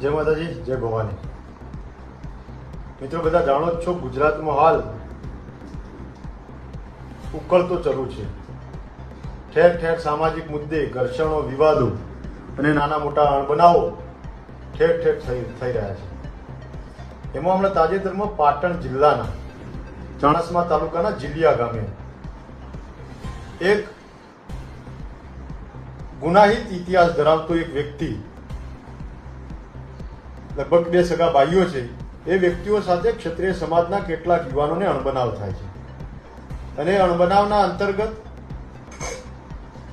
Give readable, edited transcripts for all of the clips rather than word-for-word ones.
જય માતાજી, જય ભવાની। મિત્રો, બધા જાણો જ છો, ગુજરાતમાં હાલ ઉકળતો ચલુ છે। ઠેર ઠેર સામાજિક મુદ્દે ઘર્ષણો, વિવાદો અને નાના મોટા અણબનાવો ઠેર ઠેર થઈ રહ્યા છે। એમાં હમણાં તાજેતરમાં પાટણ જિલ્લાના ચાણસ્મા તાલુકાના જીલિયા ગામે એક ગુનાહિત ઇતિહાસ ધરાવતો એક વ્યક્તિ, લગભગ 2 સગા ભાઈઓ છે, એ વ્યક્તિઓ સાથે ક્ષત્રિય સમાજના કેટલાક યુવાનોને અણબનાવ થાય છે અને અણબનાવના અંતર્ગત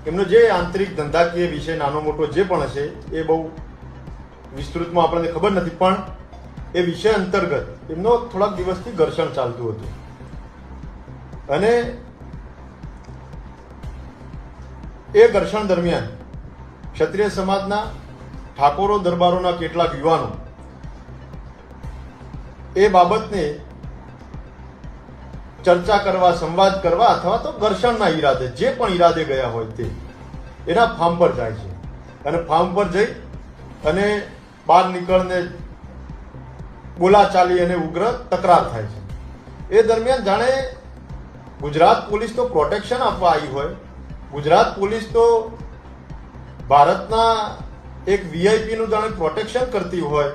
એમનો જે આંતરિક ધંધાકીય વિષય નાનો મોટો જે પણ હશે એ બહુ વિસ્તૃતમાં આપણને ખબર નથી, પણ એ વિષય અંતર્ગત એમનો થોડાક દિવસથી ઘર્ષણ ચાલતું હતું અને એ ઘર્ષણ દરમિયાન ક્ષત્રિય સમાજના ઠાકોરો દરબારોના કેટલાક યુવાનો એ બાબતને ચર્ચા કરવા, સંવાદ કરવા અથવા તો ઘર્ષણના ઈરાદે, જે પણ ઈરાદે ગયા હોય તે એના ફાર્મ પર જાય છે અને ફાર્મ પર જઈ અને બહાર નીકળને બોલાચાલી અને ઉગ્ર તકરાર થાય છે। એ દરમિયાન જાણે ગુજરાત પોલીસ તો પ્રોટેક્શન આપવા આવી હોય, ગુજરાત પોલીસ તો ભારતના એક વીઆઈપીનું જાણે પ્રોટેક્શન કરતી હોય,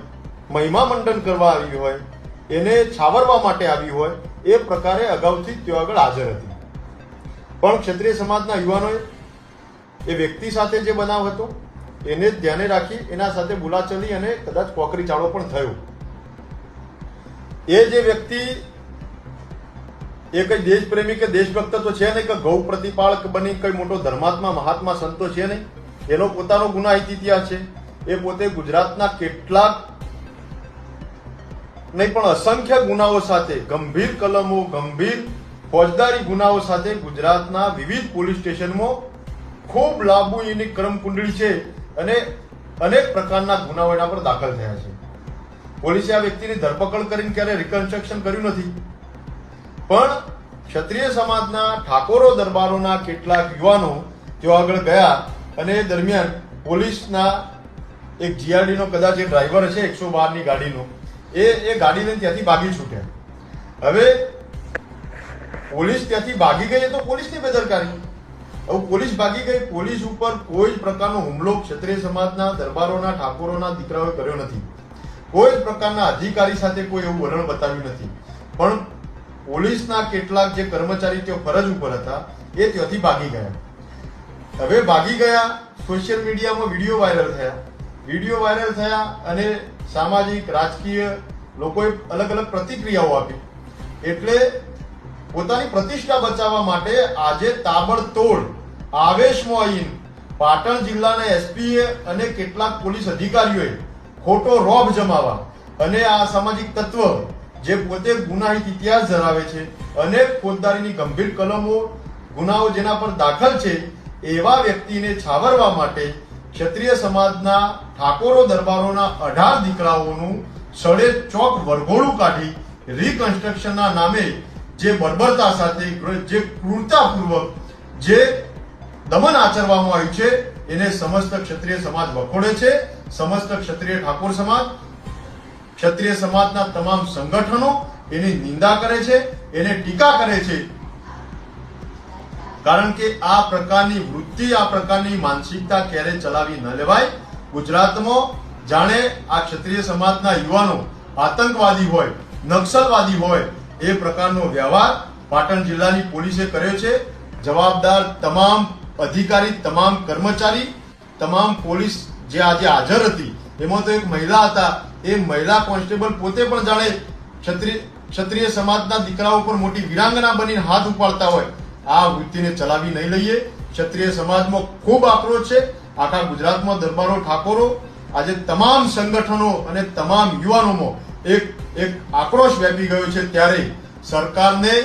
મહિમા મંડન કરવા આવી હોય, એને છાવરવા માટે આવી હોય, એ પ્રકારે અગાઉથી ત્યાં આગળ હાજર હતી। પણ ક્ષત્રિય સમાજના યુવાનોએ એ વ્યક્તિ સાથે જે બનાવ હતો એને ધ્યાને રાખી એના સાથે બોલાચાલી અને કદાચ કોકરી ચાળો પણ થયો। એ જે વ્યક્તિ એ કઈ દેશપ્રેમી કે દેશભક્ત તો છે નહીં, કે ગૌ પ્રતિપાળક બની કઈ મોટો ધર્માત્મા મહાત્મા સંતો છે નહીં, એનો પોતાનો ગુનાહિત ઇતિહાસ છે। એ પોતે ગુજરાતના કેટલાક નહીં પણ અસંખ્ય ગુનાઓ સાથે, ગંભીર કલમો, ગંભીર ફોજદારી ગુનાઓ સાથે ગુજરાતના વિવિધ પોલીસ સ્ટેશનમાં ખૂબ લાંબુ એની કર્મકુંડળી છે અને અનેક પ્રકારના ગુનાઓ એના પર દાખલ થયા છે। પોલીસે આ વ્યક્તિની ધરપકડ કરીને ક્યારે રિકન્સ્ટ્રક્શન કર્યું નથી, પણ ક્ષત્રિય સમાજના ઠાકોરો દરબારોના કેટલાક યુવાનો ત્યાં આગળ ગયા અને એ દરમિયાન પોલીસના એક જીઆરડીનો કદાચ એ ડ્રાઈવર હશે 112ની ગાડીનો, એ ગાડીને ત્યાંથી ભાગી છૂટ્યા। હવે પોલીસ ત્યાંથી ભાગી ગઈ તો પોલીસની બેદરકારી, હવે પોલીસ ભાગી ગઈ, પોલીસ ઉપર કોઈ પ્રકારનો હુમલો ક્ષત્રિય સમાજના દરબારોના ઠાકોરોના દીકરાઓએ કર્યો નથી, કોઈ પ્રકારના અધિકારી સાથે કોઈ એવું વલણ બતાવ્યું નથી, પણ પોલીસના કેટલાક જે કર્મચારી તેઓ ફરજ ઉપર હતા એ ત્યાંથી ભાગી ગયા। હવે ભાગી ગયા, સોશિયલ મીડિયામાં વિડીયો વાયરલ થયા અને સામાજિક, રાજકીય લોકોએ અલગ અલગ પ્રતિક્રિયાઓ આપી। એટલે પોતાની પ્રતિષ્ઠા બચાવવા માટે આજે તાબડતોડ આવેશમાં આવીને પાટણ જિલ્લાના એસપીએ અને કેટલાક પોલીસ અધિકારીઓએ ખોટો રોબ જમાવા અને આ સામાજિક તત્વ જે પોતે ગુનાહિત ઇતિહાસ ધરાવે છે, અનેક ફોજદારીની ગંભીર કલમો, ગુનાઓ જેના પર દાખલ છે, એવા વ્યક્તિને છાવરવા માટે ક્ષત્રિય સમાજના ઠાકોરો દરબારોના 18 દીકરાઓનું સડે ચોક વરઘોડું કાઢી રિકન્સ્ટ્રક્શનના નામે જે બર્બરતા સાથે, જે ક્રૂરતાપૂર્વક જે દમન આચરવામાં આવ્યું છે એને સમસ્ત ક્ષત્રિય સમાજ વખોડે છે। સમસ્ત ક્ષત્રિય ઠાકોર સમાજ, ક્ષત્રિય સમાજના તમામ સંગઠનો એની નિંદા કરે છે, એને ટીકા કરે છે, કારણ કે આ પ્રકારની વૃત્તિ, આ પ્રકારની માનસિકતા ક્યારે ચલાવી ન લેવાય। ગુજરાતમાં જાણે આ ક્ષત્રિય સમાજના યુવાનો આતંકવાદી હોય, નક્સલવાદી હોય એ પ્રકારનો વ્યવહાર પાટણ જિલ્લાની પોલીસે કર્યો છે। જવાબદાર તમામ અધિકારી, તમામ કર્મચારી, તમામ પોલીસ જે આજે હાજર હતી, એમાં તો એક મહિલા હતા, એ મહિલા કોન્સ્ટેબલ પોતે પણ જાણે ક્ષત્રિય સમાજના દીકરાઓ પર મોટી વીરાંગના બનીને હાથ ઉપાડતા હોય। આ વૃત્તિને ચલાવી નહીં લઈએ। ક્ષત્રિય સમાજમાં ખૂબ આક્રોશ છે, આખા ગુજરાતમાં દરબારો, ઠાકોરો, આજે તમામ સંગઠનો અને તમામ યુવાનોમાં એક આક્રોશ વ્યાપી ગયો છે। ત્યારે સરકારને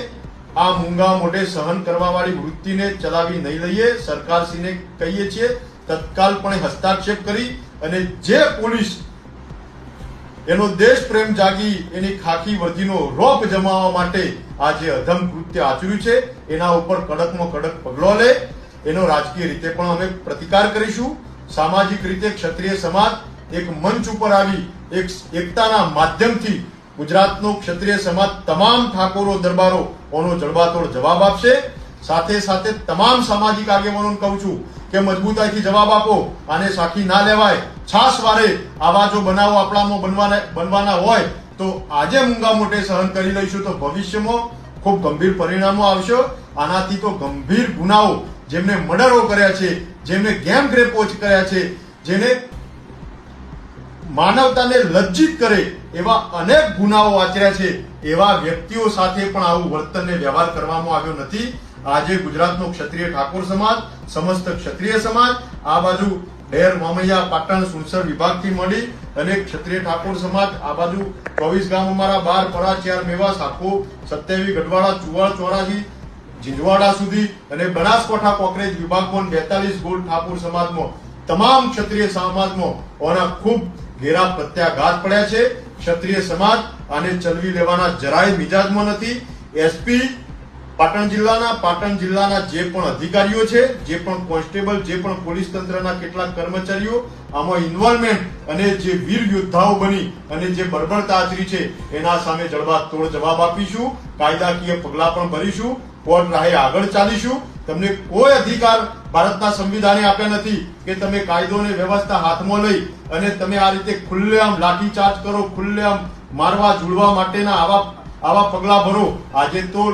આ મૂંગા મોઢે સહન કરવા વાળી વૃત્તિને ચલાવી નહીં લઈએ। સરકારશ્રીને કહીએ છીએ તત્કાલપણે હસ્તક્ષેપ કરી અને જે પોલીસ એનો દેશ પ્રેમ જાગી એની ખાખી વર્દીનો રોપ જમાવવા માટે આ જે અધમ કૃત્ય આચર્યું છે એના ઉપર કડકમાં કડક પગલો લે। એનો રાજકીય રીતે પણ અમે પ્રતિકાર કરીશું। સામાજિક રીતે ક્ષત્રિય સમાજ એક મંચ ઉપર આવી એક એકતાના માધ્યમથી ગુજરાતનો ક્ષત્રિય સમાજ તમામ ઠાકોરો દરબારોનો જડબાતોડ જવાબ આપશે. સાથે સાથે તમામ સામાજિક આગેવાનોને કહું છું કે મજબૂતાઈથી જવાબ આપો. આને સાખી ના લેવાય. છાસવારે આવા જો બનાવો આપણામાં બનવાના હોય તો આજે મૂંગા મોટે સહન કરી લઈશું તો ભવિષ્યમાં ખૂબ ગંભીર પરિણામો આવશે. આનાથી તો ગંભીર ગુનાઓ, જેમને મર્ડરો કર્યા છે, જેમને ગેમ રેપોચ કર્યા છે, જેને માનવતાને લજ્જિત કરે એવા અનેક ગુનાઓ આચર્યા છે, એવા વ્યક્તિઓ સાથે પણ આવું વર્તનને વ્યવહાર કરવામાં આવ્યો નથી. આજે ગુજરાતનો ક્ષત્રિય ઠાકોર સમાજ, સમસ્ત ક્ષત્રિય સમાજ, આ બાજુ ડેર, મામૈયા, પાટણ, સુણસર વિભાગથી મળી અને ક્ષત્રિય ઠાકોર સમાજ આ બાજુ 24 ગામ અમારા 12 પરાચિયાર, મેવાસ, આખો 27 ગઢવાડા, ચુવાડ, ચોરાજી, ઝીંઝવાડા સુધી અને બનાસકાંઠા કોકરેજ વિભાગમાં 42 ગોળ ઠાકોર સમાજમાં, તમામ ક્ષત્રિય સમાજમાં ઓના ખૂબ ઘેરા પ્રત્યાઘાત પડ્યા છે. ક્ષત્રિય સમાજ આને ચલવી લેવાના જરાય મિજાજમાં નથી. એસપી પાટણ જિલ્લાના જે પણ અધિકારીઓ છે, જે પણ કોન્સ્ટેબલ, જે પણ પોલીસ તંત્રના કેટલાક કર્મચારીઓ આમાં ઇન્વોલ્વમેન્ટ અને જે વીર યોદ્ધાઓ બની અને જે બર્બરતા આચરી છે એના સામે જડબાતોડ જવાબ આપીશું. કાયદાકીય પગલા પણ ભરીશું. કોર્ટ રાહે આગળ ચાલીશું. તમને કોઈ અધિકાર ભારતના સંવિધાને આપ્યા નથી કે તમે કાયદો અને વ્યવસ્થા હાથમાં લઈ અને તમે આ રીતે ખુલ્લેઆમ લાઠીચાર્જ કરો, ખુલ્લેઆમ મારવા ઝૂલવા માટેના આવા પગલા ભરો. આજે તો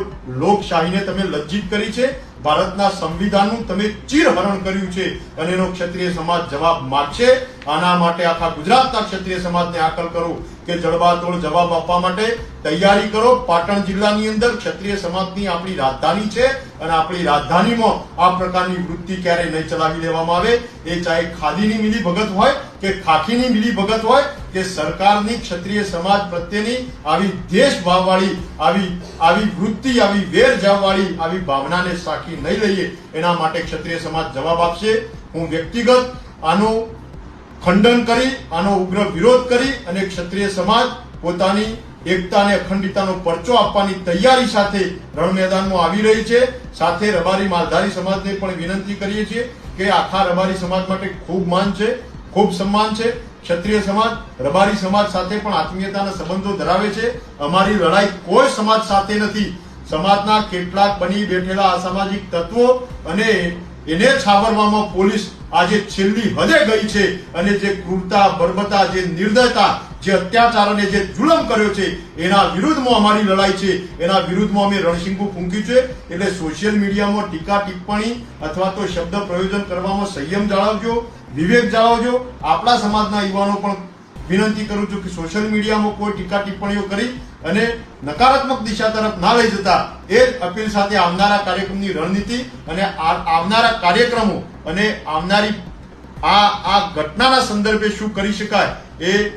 લોકશાહીને તમે લજ્જિત કરી છે. ભારતના સંવિધાનનું તમે ચીરહરણ કર્યું છે અને એનો ક્ષત્રિય સમાજ જવાબ માંગશે. આના માટે આખા ગુજરાતના ક્ષત્રિય સમાજને આકલ કરો કે જડબાતોડ જવાબ આપવા માટે તૈયારી કરો. પાટણ જિલ્લાની અંદર ક્ષત્રિય સમાજની આપણી રાજધાની છે અને આપણી રાજધાનીમાં આ પ્રકારની વૃત્તિ ક્યારે નહીં ચલાવી લેવામાં આવે. એ ચાહે ખાદીની મિલીભગત હોય કે ખાખીની મિલીભગત હોય કે સરકારની ક્ષત્રિય સમાજ પ્રત્યેની આવી દેશભાવવાળી, આવી વૃત્તિ, આવી વેર જાવવાળી આવી ભાવનાને સાખી નહીં લઈએ. એના માટે ક્ષત્રિય સમાજ જવાબ આપશે. હું વ્યક્તિગત આનું ખંડન કરી, આનો ઉગ્ર વિરોધ કરી અને ક્ષત્રિય સમાજ પોતાની એકતા અને અખંડિતતાનો પરચો આપવાની તૈયારી સાથે રણ મેદાનમાં આવી રહી છે. સાથે રબારી માલધારી સમાજને પણ વિનંતી કરીએ છીએ કે આખા રબારી સમાજ માટે ખૂબ માન છે, ખૂબ સન્માન છે. ક્ષત્રિય સમાજ રબારી સમાજ સાથે પણ આત્મીયતાના સંબંધો ધરાવે છે. અમારી લડાઈ કોઈ સમાજ સાથે નથી. સમાજના કેટલાક બની બેઠેલા અસામાજિક તત્વો અને એને છાવરવામાં પોલીસ આજે છેલ્લી હદે ગઈ છે અને જે ક્રૂરતા, બર્બરતા, જે નિર્દયતા, જે અત્યાચાર અને જે જુલમ કર્યો છે એના વિરુદ્ધમાં અમારી લડાઈ છે. એના વિરુદ્ધમાં અમે રણશીંગું ફૂંક્યું છે. એટલે સોશિયલ મીડિયામાં ટીકા ટિપ્પણી અથવા તો શબ્દ પ્રયોજન કરવામાં સંયમ જાળવજો, વિવેક જાળવજો. આપણા સમાજના યુવાનો પણ વિનંતી કરું છું કે સોશિયલ મીડિયામાં કોઈ ટીકા ટિપ્પણીઓ કરી અને નકારાત્મક દિશા તરફ ના લઈ જતા એ જ અપીલ સાથે આવનારા કાર્યક્રમની રણનીતિ અને આવનારા કાર્યક્રમો અને આવનારી આ ઘટનાના સંદર્ભે શું કરી શકાય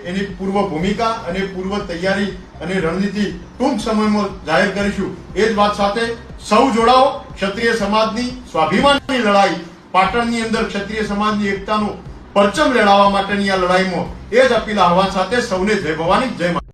એની પૂર્વ ભૂમિકા અને પૂર્વ તૈયારી અને રણનીતિ ટૂંક સમયમાં જાહેર કરીશું. એ જ વાત સાથે સૌ જોડાઓ. ક્ષત્રિય સમાજની સ્વાભિમાનની લડાઈ, પાટણની અંદર ક્ષત્રિય સમાજની એકતાનું પરચમ લહેરાવવા માટેની આ લડાઈમાં એ જ અપીલ આહવાન સાથે સૌને જય ભવાની, જય મા.